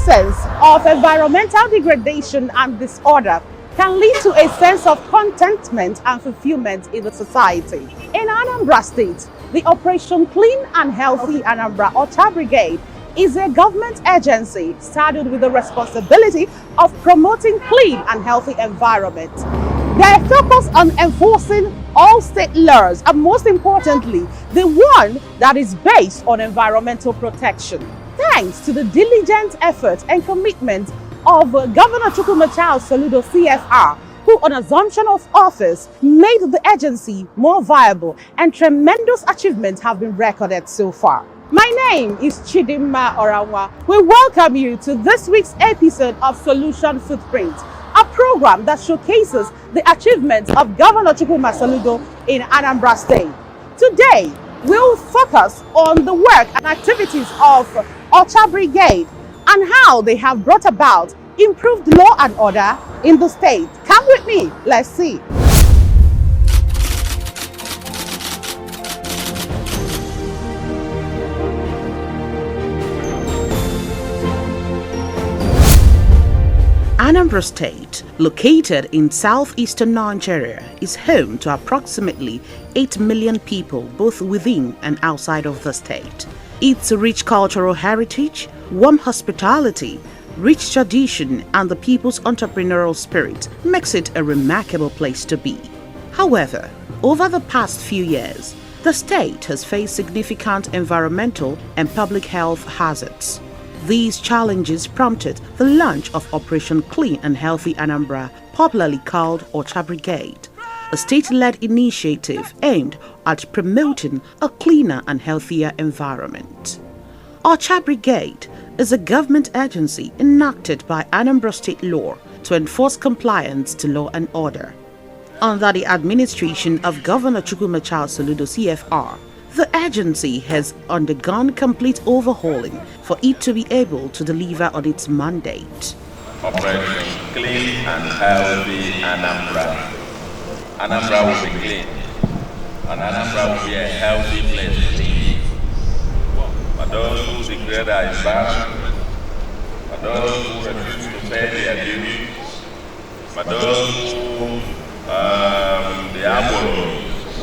absence of environmental degradation and disorder can lead to a sense of contentment and fulfillment in the society. In Anambra State, the Operation Clean and Healthy Anambra ORA Brigade is a government agency saddled with the responsibility of promoting clean and healthy environment. They focus on enforcing all state laws and, most importantly, the one that is based on environmental protection. Thanks to the diligent effort and commitment of Governor Soludo CFR, who on assumption of office made the agency more viable, and tremendous achievements have been recorded so far. My name is Chidimma Oranwa. We welcome you to this week's episode of Solutionfootprints, a program that showcases the achievements of Governor Soludo in Anambra State. Today, we'll focus on the work and activities of ORA Brigade and how they have brought about improved law and order in the state. Come with me, let's see. Anambra State, located in southeastern Nigeria, is home to approximately 8 million people both within and outside of the state. Its rich cultural heritage, warm hospitality, rich tradition, and the people's entrepreneurial spirit makes it a remarkable place to be. However, over the past few years, the state has faced significant environmental and public health hazards. These challenges prompted the launch of Operation Clean and Healthy Anambra, popularly called ORA Brigade, a state-led initiative aimed at promoting a cleaner and healthier environment. ORA Brigade is a government agency enacted by Anambra State law to enforce compliance to law and order. Under the administration of Governor Soludo CFR, the agency has undergone complete overhauling for it to be able to deliver on its mandate. Operation Clean and Healthy Anambra. Anambra will be clean, and Anambra will be a healthy place to live. For those who degrade our environment, for those who refuse to pay their dues, for those who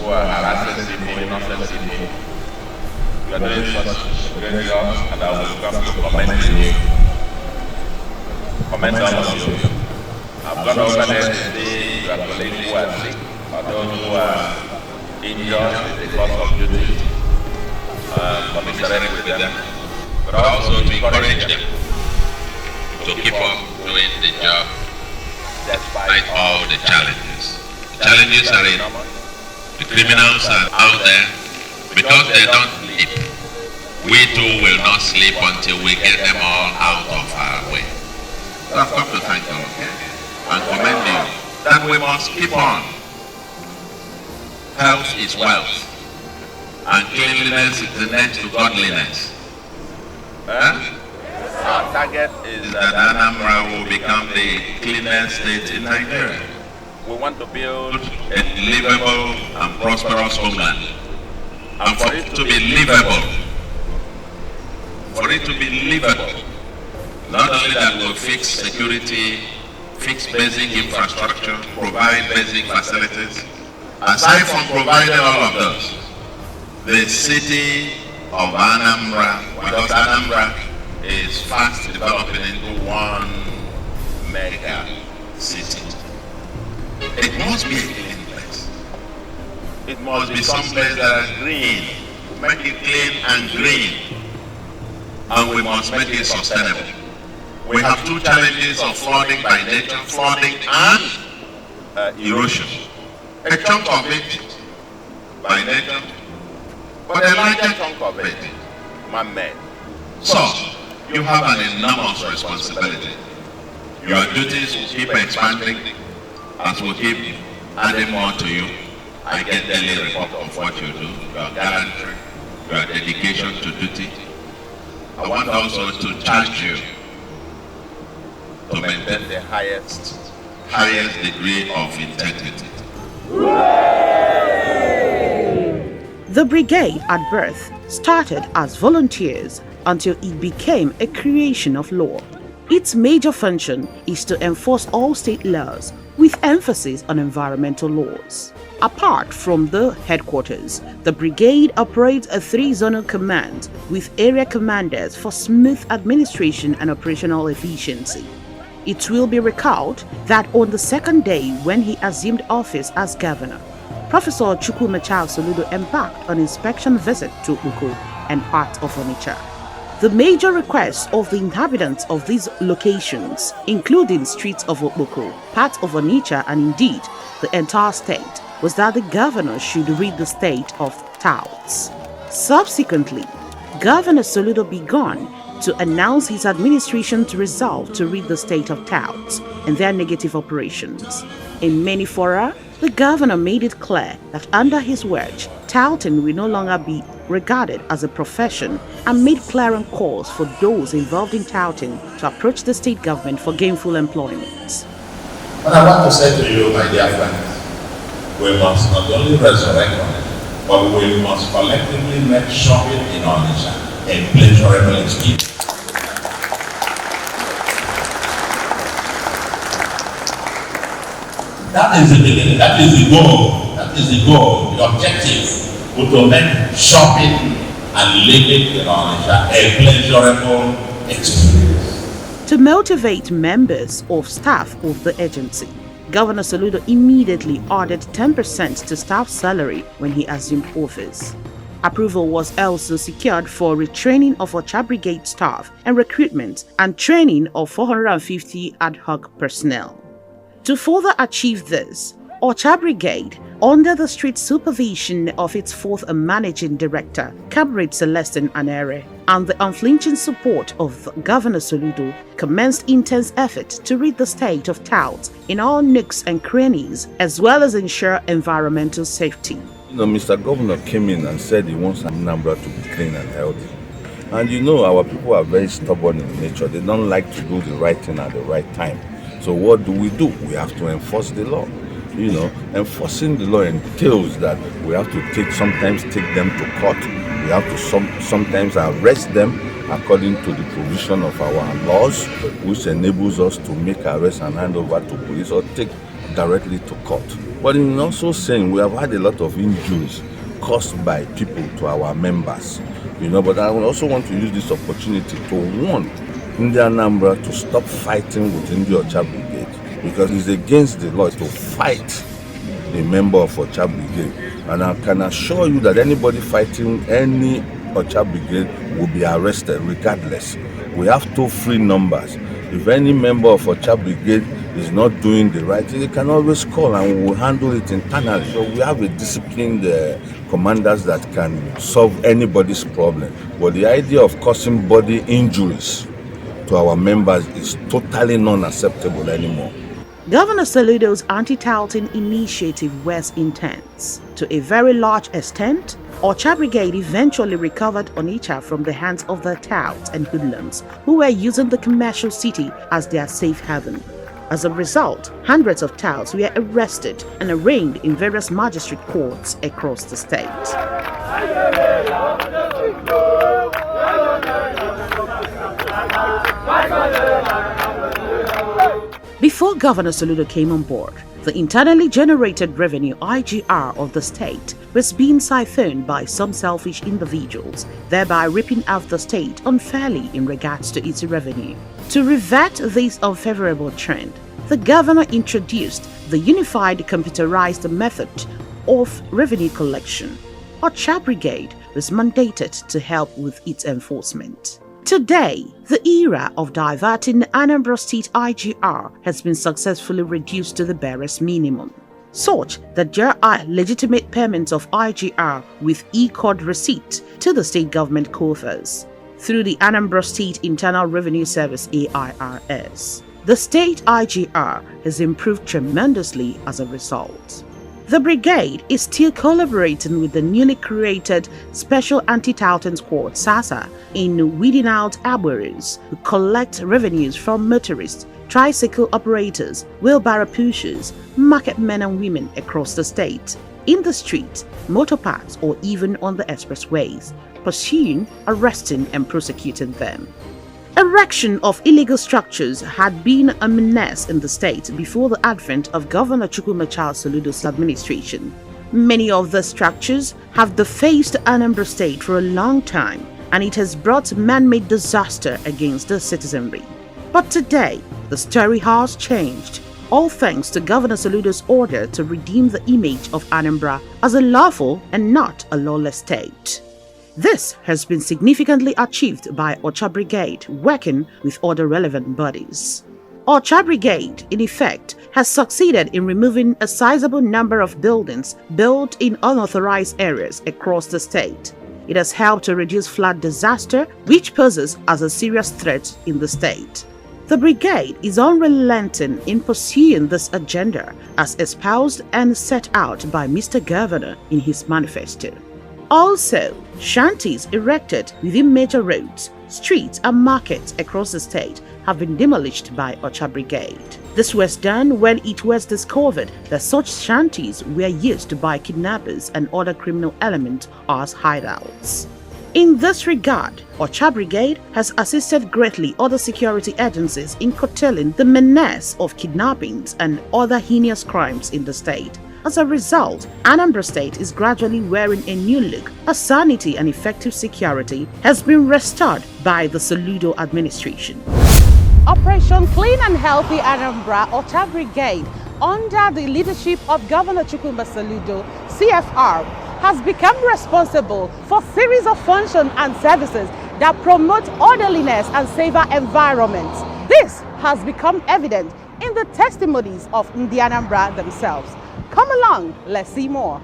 who are harassing people, innocent people. You are doing such a great job, and I will come to commend you. Commend all of you. I've gone over there to see your colleagues who are sick, or those who are injured in the course of duty, commiserating with them, but also to encourage them to keep on doing the job despite all the challenges. The challenges are enormous. The criminals are out there because they don't sleep. We too will not sleep until we get them all out of our way. So I've come to thank you and commend you that we must keep on. Health is wealth, and cleanliness is the next to godliness. Our target is that Anambra will become the cleanest state in Nigeria. We want to build a livable and prosperous homeland. And for it to be livable, not only that we'll fix security, fix basic infrastructure, provide basic facilities. Aside from providing all of those, the city of Anambra, because Anambra is fast developing into one mega city. It must be a clean place. It must be some place that is green. Make it clean and green. And we must make it sustainable. We have two challenges of flooding by nature, flooding and erosion. A chunk of it by nature, but a larger chunk of it man-made. So, you have an enormous responsibility. Your duties will keep expanding as we keep adding more to you. I get daily report of what you do, your gallantry, your dedication to duty. I want also to charge you to maintain the highest degree of integrity. The brigade at birth started as volunteers until it became a creation of law. Its major function is to enforce all state laws with emphasis on environmental laws. Apart from the headquarters, the brigade operates a 3-zonal command with area commanders for smooth administration and operational efficiency. It will be recalled that on the second day when he assumed office as governor, Professor Soludo embarked on inspection visit to Okpoko and part of Onitsha. The major requests of the inhabitants of these locations, including streets of Okpoko, part of Onitsha, and indeed the entire state, was that the governor should rid the state of touts. Subsequently, Governor Soludo began to announce his administration's resolve to rid the state of touts and their negative operations. In many fora, the governor made it clear that under his watch, touting will no longer be regarded as a profession and made clarion calls for those involved in touting to approach the state government for gainful employment. What I want to say to you, my dear friends, we must not only resurrect on it, but we must collectively make shopping in Onitsha a pleasurable experience. That is the beginning, that is the goal, the objective, to make shopping and living in Onitsha a pleasurable experience. To motivate members of staff of the agency, Governor Soludo immediately ordered 10% to staff salary when he assumed office. Approval was also secured for retraining of ORA Brigade staff and recruitment and training of 450 ad hoc personnel. To further achieve this, ORA Brigade, under the strict supervision of its fourth managing director, Comrade Celestine Anere, and the unflinching support of Governor Soludo, commenced intense effort to rid the state of touts in all nooks and crannies, as well as ensure environmental safety. Mr. Governor came in and said he wants Anambra to be clean and healthy. And our people are very stubborn in nature. They don't like to do the right thing at the right time. So what do? We have to enforce the law. Enforcing the law entails that we have to sometimes take them to court. We have to sometimes arrest them according to the provision of our laws, which enables us to make arrests and hand over to police or take directly to court. But in also saying we have had a lot of injuries caused by people to our members. But I also want to use this opportunity to warn Ndi Anambra to stop fighting within the OCHA Brigade, because it's against the law to fight a member of OCHA Brigade. And I can assure you that anybody fighting any OCHA Brigade will be arrested regardless. We have toll-free numbers. If any member of OCHA Brigade is not doing the right thing, they can always call and we will handle it internally. So we have a disciplined commanders that can solve anybody's problem. But the idea of causing body injuries to our members is totally non-acceptable anymore. Governor Soludo's anti-touting initiative was intense. To a very large extent, ORA Brigade eventually recovered Onitsha from the hands of the touts and hoodlums who were using the commercial city as their safe haven. As a result, hundreds of touts were arrested and arraigned in various magistrate courts across the state. Before Governor Soludo came on board, the internally generated revenue IGR of the state was being siphoned by some selfish individuals, thereby ripping off the state unfairly in regards to its revenue. To revert this unfavorable trend, the governor introduced the unified computerized method of revenue collection. ORA Brigade was mandated to help with its enforcement. Today, the era of diverting Anambra State IGR has been successfully reduced to the barest minimum, such that there are legitimate payments of IGR with e-card receipt to the state government coffers through the Anambra State Internal Revenue Service AIRS. The state IGR has improved tremendously as a result. The brigade is still collaborating with the newly created Special Anti-Touting Squad (SASA) in weeding out arborers who collect revenues from motorists, tricycle operators, wheelbarrow pushers, market men and women across the state, in the street, motor parks, or even on the expressways, pursuing, arresting, and prosecuting them. Erection of illegal structures had been a menace in the state before the advent of Governor Chukwuma Soludo's administration. Many of the structures have defaced Anambra State for a long time, and it has brought man-made disaster against the citizenry. But today, the story has changed, all thanks to Governor Soludo's order to redeem the image of Anambra as a lawful and not a lawless state. This has been significantly achieved by OCHA Brigade working with other relevant bodies. OCHA Brigade, in effect, has succeeded in removing a sizable number of buildings built in unauthorized areas across the state. It has helped to reduce flood disaster, which poses as a serious threat in the state. The brigade is unrelenting in pursuing this agenda as espoused and set out by Mr. Governor in his manifesto. Also, shanties erected within major roads, streets and markets across the state have been demolished by OCHA Brigade. This was done when it was discovered that such shanties were used by kidnappers and other criminal elements as hideouts. In this regard, OCHA Brigade has assisted greatly other security agencies in curtailing the menace of kidnappings and other heinous crimes in the state. As a result, Anambra State is gradually wearing a new look as sanity and effective security has been restored by the Soludo administration. Operation Clean and Healthy Anambra OCHA Brigade, under the leadership of Governor Chukwuma Soludo, CFR, has become responsible for a series of functions and services that promote orderliness and safer environments. This has become evident in the testimonies of the Anambra themselves. Come along, let's see more.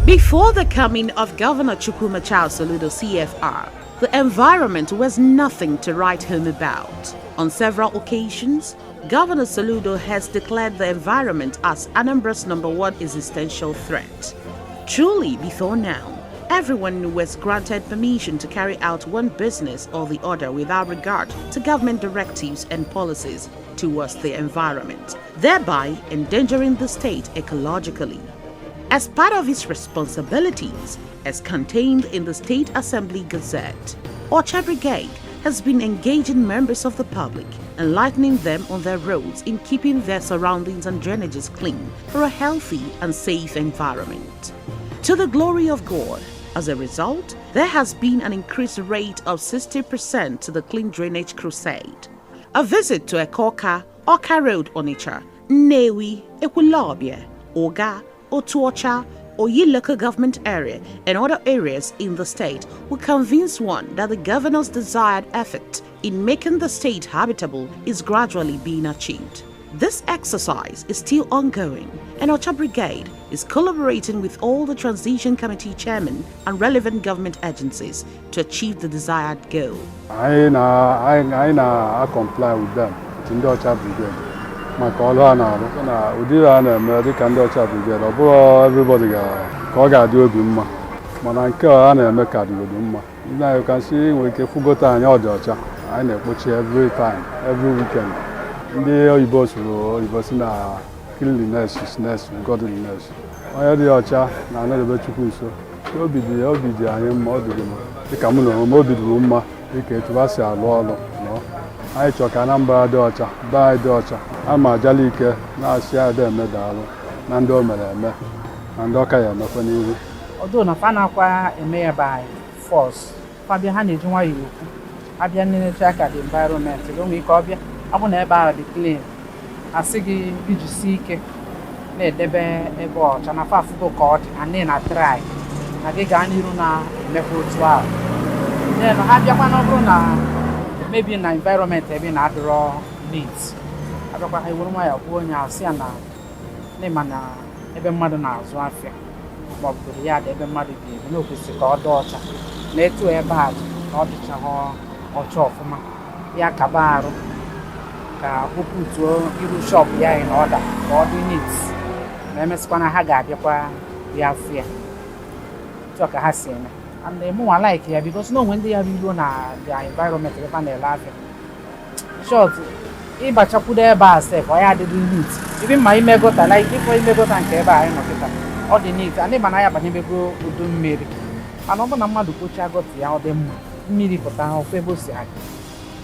Before the coming of Governor Chukwuma Soludo CFR, the environment was nothing to write home about. On several occasions, Governor Soludo has declared the environment as Anambra's #1 existential threat. Truly, before now, everyone was granted permission to carry out one business or the other without regard to government directives and policies towards the environment, thereby endangering the state ecologically. As part of its responsibilities, as contained in the State Assembly Gazette, OCHA Brigade has been engaging members of the public, enlightening them on their roles in keeping their surroundings and drainages clean for a healthy and safe environment. To the glory of God, as a result, there has been an increased rate of 60% to the Clean Drainage Crusade. A visit to Ekoka, Oka Road, Onitsha, Nnewi, Ekwulobia, Oga, Otuocha, Oyi local government area and other areas in the state will convince one that the governor's desired effort in making the state habitable is gradually being achieved. This exercise is still ongoing, and OCHA Brigade is collaborating with all the Transition Committee chairmen and relevant government agencies to achieve the desired goal. I comply with them in the OCHA Brigade. My color na udira na America and OCHA Brigade. Everybody got do bimma. Mananka na America do bimma. Now you can see we can forget an OCHA. I watch every time, every weekend. The Oyibos na cleanliness, godliness. I the OCHA na na the Chukwuso. Obi di anyị mma ọ dị mma. Dịka mụ na obi dị mma dịka etu ha si alụ ọrụ. Anyị chọrọ ka Anambra dị ọcha, be anyị dị ọcha. Ama ajala ike na-asị ada eme daalụ na ndị o mere eme na ndị ọka ya emekwa n'ihu. Although na fa na-akwa eme ya by force, fabia ha na-eji nwayọọ okwu. Abịa na-eche aka the environment, onwe ike ọbịa ọ bụ na ebe ahụ dị clean. Asị gị ijisi ike na-edebe ebe ọcha na fafugo ka ọ dị and na try na gị gaa n'iru na emekwa otu ahụ. Then ha bịakwa na ọ bụrụ na maybe na environment ebe na-adịrọ neat. Abịakwa ha ewere nwayọọ kwuo onye ahụ sị ya na n'ịma na ebe mmadụ na-azụ afịa maọbụ ya dị ebe mmadụ ga-ebi na okwesịrị ka ọ dị ọcha na etu ebe a dị na ọ dịchaghị ọcha ọfụma ya kaba arụ ka o putuo iru shop ya in order ka ọ dị neat na emesịkwa na ha ga-abịakwa ya afịa chọọ ka ha si eme. And mụnwa like ya because no when they have ilu na the environment ebe a na-ele afịa short ịbachakwudo ebe a sef ọ ya adịghị neat even my megota, like before megota and keba, I know all the needs, and then I have a neighbor who do marry. I know Namma do coach I got the out them miri for town of Fable Sag.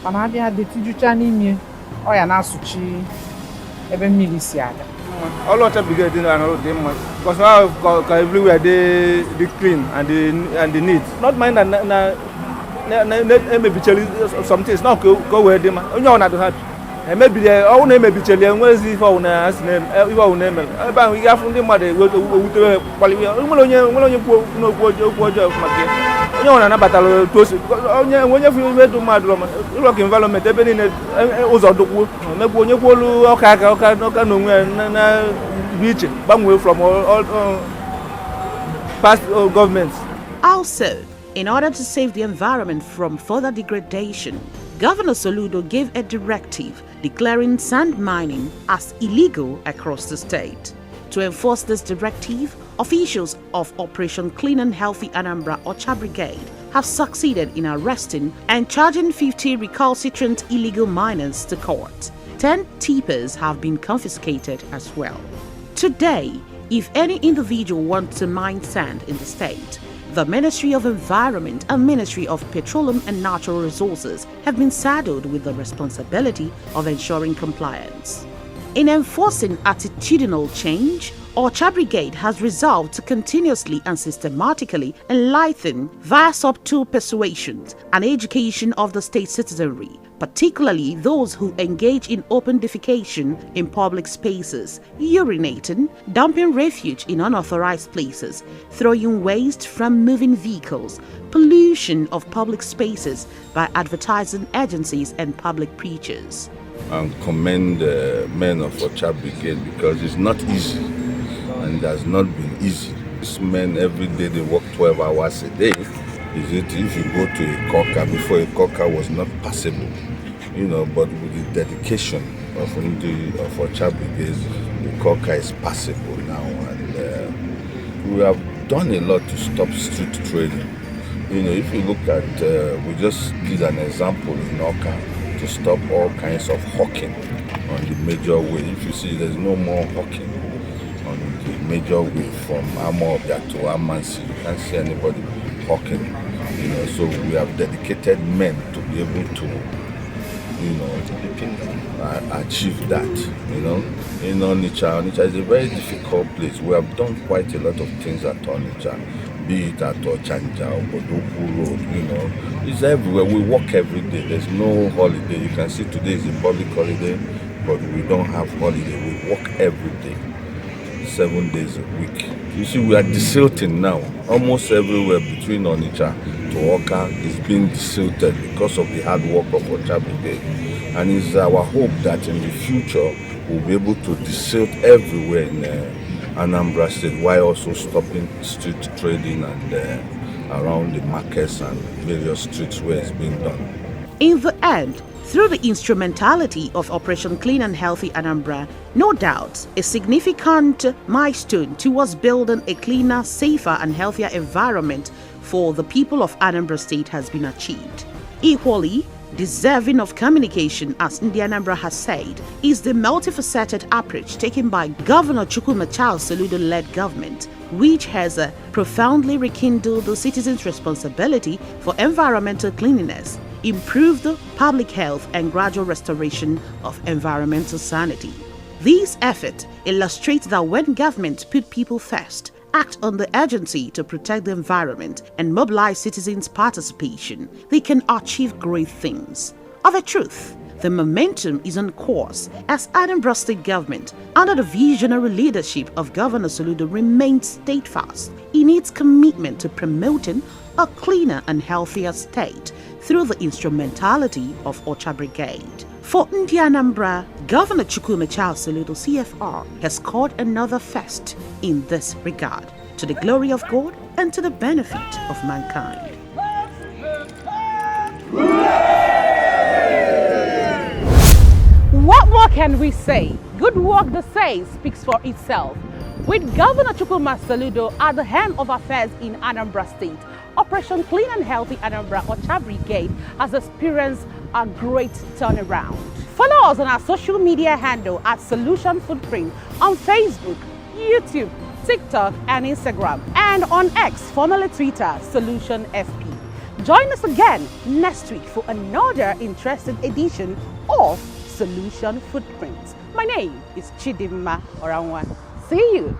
And I had the teacher me, or an Asuchi, even Milisiaga. All OCHA Brigade and all them because now everywhere they clean and the neat. Not mind that maybe something is not go where them. You know not to have. And maybe they all name maybe Chile and where's the phone as name everyone name. About we have from the mother go to quality. No go you know na battle to when you feel to mad look environment even in ozodoku na go onye kwolu oka no na beach bamwe from all past governments. Also, in order to save the environment from further degradation, Governor Soludo gave a directive declaring sand mining as illegal across the state. To enforce this directive, officials of Operation Clean and Healthy Anambra OCHA Brigade have succeeded in arresting and charging 50 recalcitrant illegal miners to court. 10 tippers have been confiscated as well. Today, if any individual wants to mine sand in the state, the Ministry of Environment and Ministry of Petroleum and Natural Resources have been saddled with the responsibility of ensuring compliance. In enforcing attitudinal change, OCHA Brigade has resolved to continuously and systematically enlighten via subtle persuasions and education of the state citizenry, particularly those who engage in open defecation in public spaces, urinating, dumping refuse in unauthorized places, throwing waste from moving vehicles, pollution of public spaces by advertising agencies and public preachers. And commend the men of OCHA Brigade because it's not easy and it has not been easy. These men every day they work 12 hours a day. Is it if you go to a cocker before a cocker was not passable, you know, but with the dedication of OCHA Brigade, the cocker is passable now, and we have done a lot to stop street trading. You know, if you look at, we just did an example in Oka to stop all kinds of hawking on the major way. If you see, there's no more hawking on the major way from Amobia to Amansi. You can't see anybody hawking. You know, so we have dedicated men to be able to, you know, achieve that. You know, in Onitsha is a very difficult place. We have done quite a lot of things at Onitsha. Be it at Ochanja or Bodoku Road, you know, it's everywhere. We work every day. There's no holiday. You can see today is a public holiday, but we don't have holiday. We work every day, 7 days a week. You see, we are desilting now. Almost everywhere between Onitsha to Oka is being desilted because of the hard work of OCHA Brigade. And it's our hope that in the future we'll be able to desilt everywhere in Anambra State, while also stopping street trading and around the markets and various streets where it's being done. In the end, through the instrumentality of Operation Clean and Healthy Anambra, no doubt a significant milestone towards building a cleaner, safer and healthier environment for the people of Anambra State has been achieved. Equally, deserving of communication, as Anambra has said, is the multifaceted approach taken by Governor Chukwuma Soludo-led government, which has profoundly rekindled the citizens' responsibility for environmental cleanliness, improved public health and gradual restoration of environmental sanity. These efforts illustrate that when governments put people first, act on the urgency to protect the environment and mobilize citizens' participation, they can achieve great things. Of a truth, the momentum is on course as Anambra State government, under the visionary leadership of Governor Soludo, remains steadfast in its commitment to promoting a cleaner and healthier state through the instrumentality of OCHA Brigade. For Anambra, Governor Chukwuma Soludo CFR has scored another first in this regard, to the glory of God and to the benefit of mankind. What more can we say? Good work, they say, speaks for itself. With Governor Chukwuma Soludo at the helm of affairs in Anambra State, Operation Clean and Healthy Anambra OCHA Brigade has experienced a great turnaround. Follow us on our social media handle at Solutionfootprints on Facebook, YouTube, TikTok, and Instagram, and on X, formerly Twitter, SolutionFP. Join us again next week for another interesting edition of Solution Footprints. My name is Chidimma Oranwa. See you.